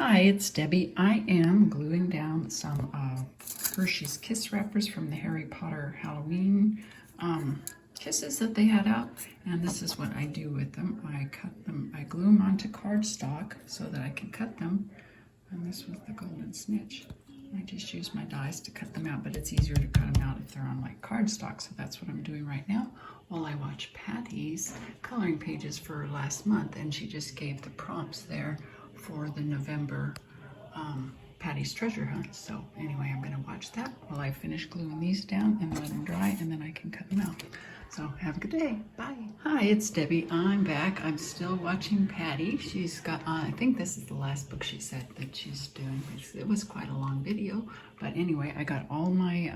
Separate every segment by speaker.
Speaker 1: Hi, it's Debbie. I am gluing down some Hershey's Kiss wrappers from the Harry Potter Halloween kisses that they had out. And this is what I do with them. I glue them onto cardstock so that I can cut them. And this was the golden snitch. I just use my dies to cut them out, but it's easier to cut them out if they're on like cardstock. So that's what I'm doing right now while I watch Patty's coloring pages for last month. And she just gave the prompts there for the November Patty's treasure hunt. So anyway, I'm going to watch that while I finish gluing these down and let them dry, and then I can cut them out. So have a good day. Bye. Hi, it's Debbie. I'm back. I'm still watching Patti. She's got, I think this is the last book she said that she's doing. It was quite a long video. But anyway, I got all my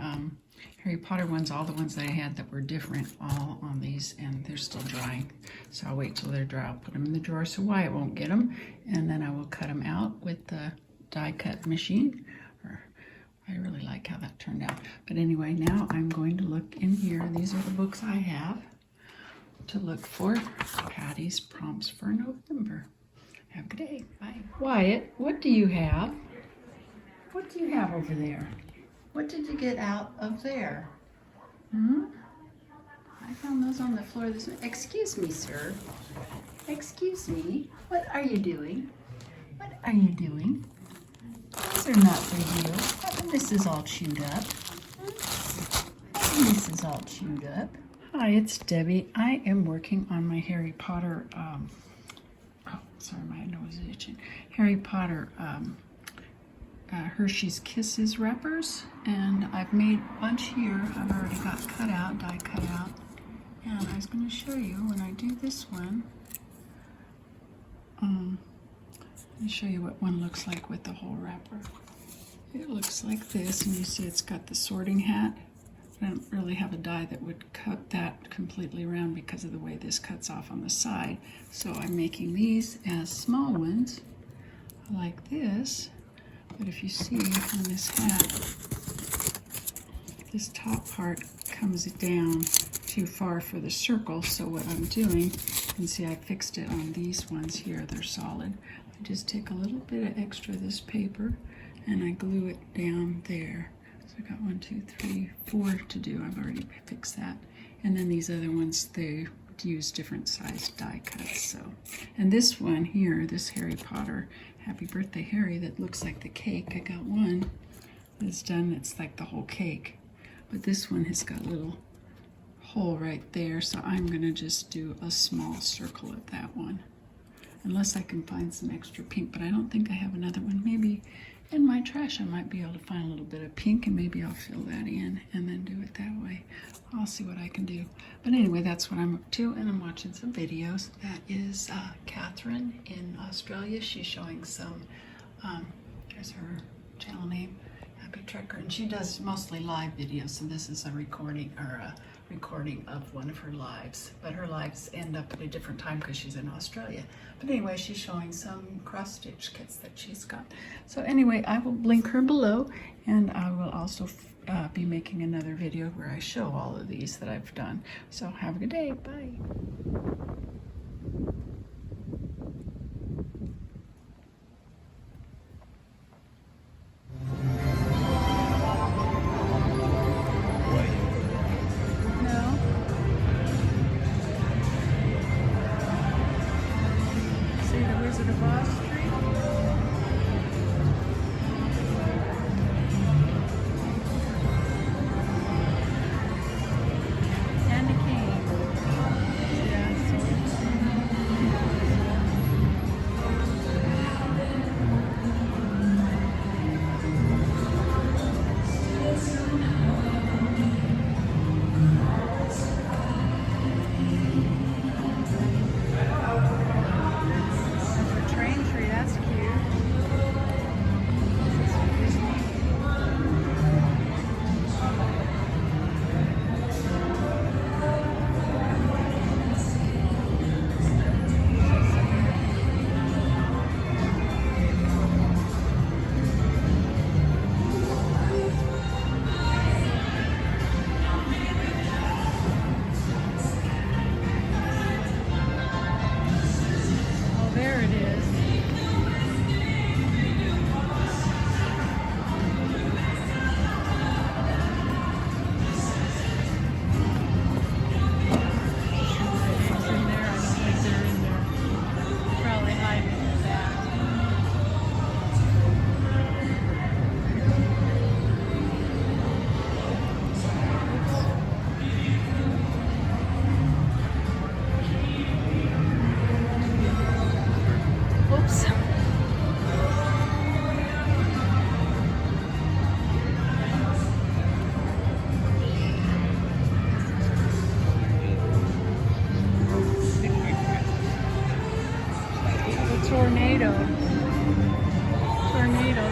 Speaker 1: Harry Potter ones, all the ones that I had that were different, all on these, and they're still drying. So I'll wait till they're dry. I'll put them in the drawer so Wyatt won't get them, and then I will cut them out with the die cut machine. I really like how that turned out. But anyway, now I'm going to look in here. These are the books I have to look for Patty's prompts for November. Have a good day. Bye. Wyatt, what do you have? What do you have over there? What did you get out of there? I found those on the floor this morning. Excuse me, sir. Excuse me. What are you doing? What are you doing? Those are not for you. This is all chewed up. This is all chewed up. Hi, it's Debbie. I am working on my Harry Potter, sorry, my nose is itching. Harry Potter Hershey's Kisses wrappers, and I've made a bunch here. I've already got cut out, die cut out, and I was going to show you when I do this one. Let me show you what one looks like with the whole wrapper. It looks like this, and you see it's got the sorting hat. I don't really have a die that would cut that completely around because of the way this cuts off on the side. So I'm making these as small ones like this. But if you see on this hat, this top part comes down too far for the circle. So what I'm doing, you can see I fixed it on these ones here. They're solid. I just take a little bit of extra of this paper and I glue it down there. So I got 1, 2, 3, 4 to do. I've already fixed that. And then these other ones, they use different sized die cuts. So, and this one here, this Harry Potter Happy Birthday Harry that looks like the cake, I got one that's done. It's like the whole cake, but this one has got a little hole right there. So I'm gonna just do a small circle at that one, unless I can find some extra pink, but I don't think I have another one. Maybe in my trash I might be able to find a little bit of pink, and maybe I'll fill that in and then do it that way. I'll see what I can do. But anyway, that's what I'm up to, and I'm watching some videos. That is Kathryn in Australia. She's showing some, there's her channel name, Happy Trekker, and she does mostly live videos, so this is a recording, or a recording of one of her lives, but her lives end up at a different time because she's in Australia. But anyway, she's showing some cross-stitch kits that she's got. So anyway, I will link her below, and I will also be making another video where I show all of these that I've done. So have a good day. Bye.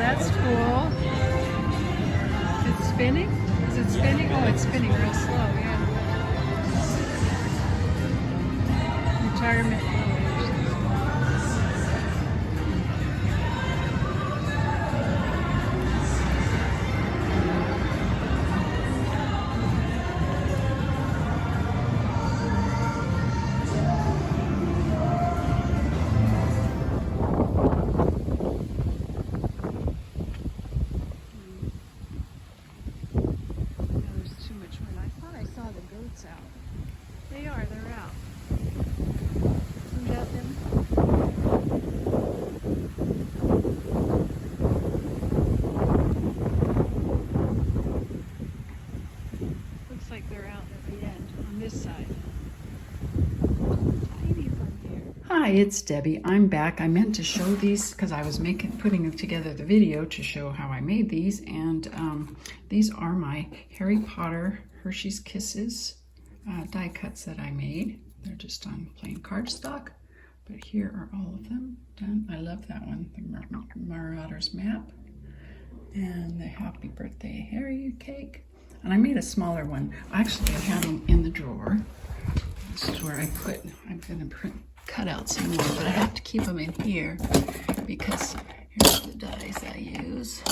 Speaker 1: That's cool. It's spinning? Is it spinning? Oh, it's spinning real slow, yeah. Retirement village. Out. They are, they're out. Who's out them? Looks like they're out at the end on this side. Tiny from here. Hi, it's Debbie. I'm back. I meant to show these because I was putting together the video to show how I made these, and these are my Harry Potter Hershey's Kisses die cuts that I made. They're just on plain cardstock, but here are all of them done. I love that one, the Marauders map, and the Happy Birthday Harry cake. And I made a smaller one. Actually, I have them in the drawer. This is where I'm going to cut out some more, but I have to keep them in here because here's the dies I use.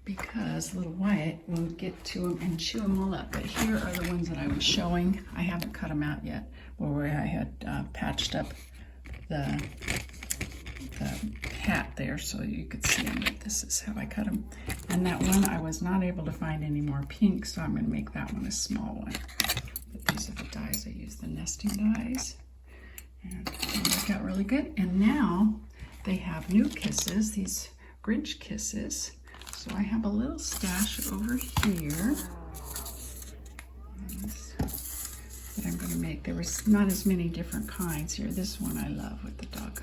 Speaker 1: Because little Wyatt will get to them and chew them all up. But here are the ones that I was showing. I haven't cut them out yet. Where I had patched up the hat there so you could see them. But this is how I cut them. And that one I was not able to find any more pink, so I'm going to make that one a small one. But these are the dies I use, the nesting dies. And they work out really good. And now they have new kisses, these Grinch kisses. So I have a little stash over here that I'm going to make. There was not as many different kinds here. This one I love with the dog.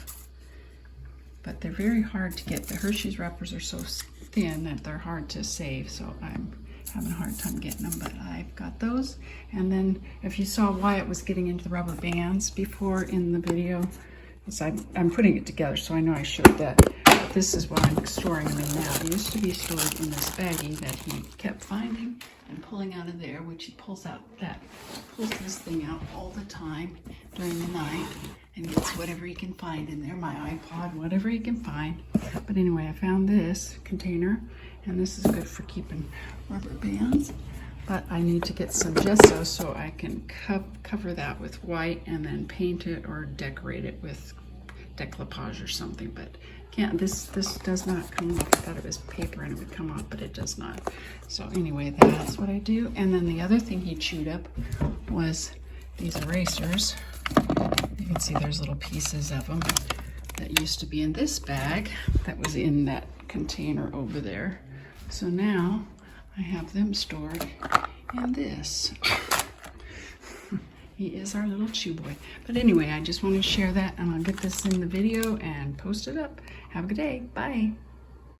Speaker 1: But they're very hard to get. The Hershey's wrappers are so thin that they're hard to save. So I'm having a hard time getting them. But I've got those. And then if you saw Wyatt was getting into the rubber bands before in the video, I'm putting it together so I know I showed that. This is what I'm storing them in now. They used to be stored in this baggie that he kept finding and pulling out of there, which he pulls this thing out all the time during the night and gets whatever he can find in there, my iPod, whatever he can find. But anyway, I found this container, and this is good for keeping rubber bands. But I need to get some gesso so I can cover that with white and then paint it or decorate it with decoupage or something. But can't, this does not come off. I thought it was paper and it would come off, but it does not. So anyway, that's what I do. And then the other thing he chewed up was these erasers. You can see there's little pieces of them that used to be in this bag that was in that container over there. So now I have them stored in this. He is our little chew boy. But anyway, I just wanted to share that, and I'll get this in the video and post it up. Have a good day. Bye.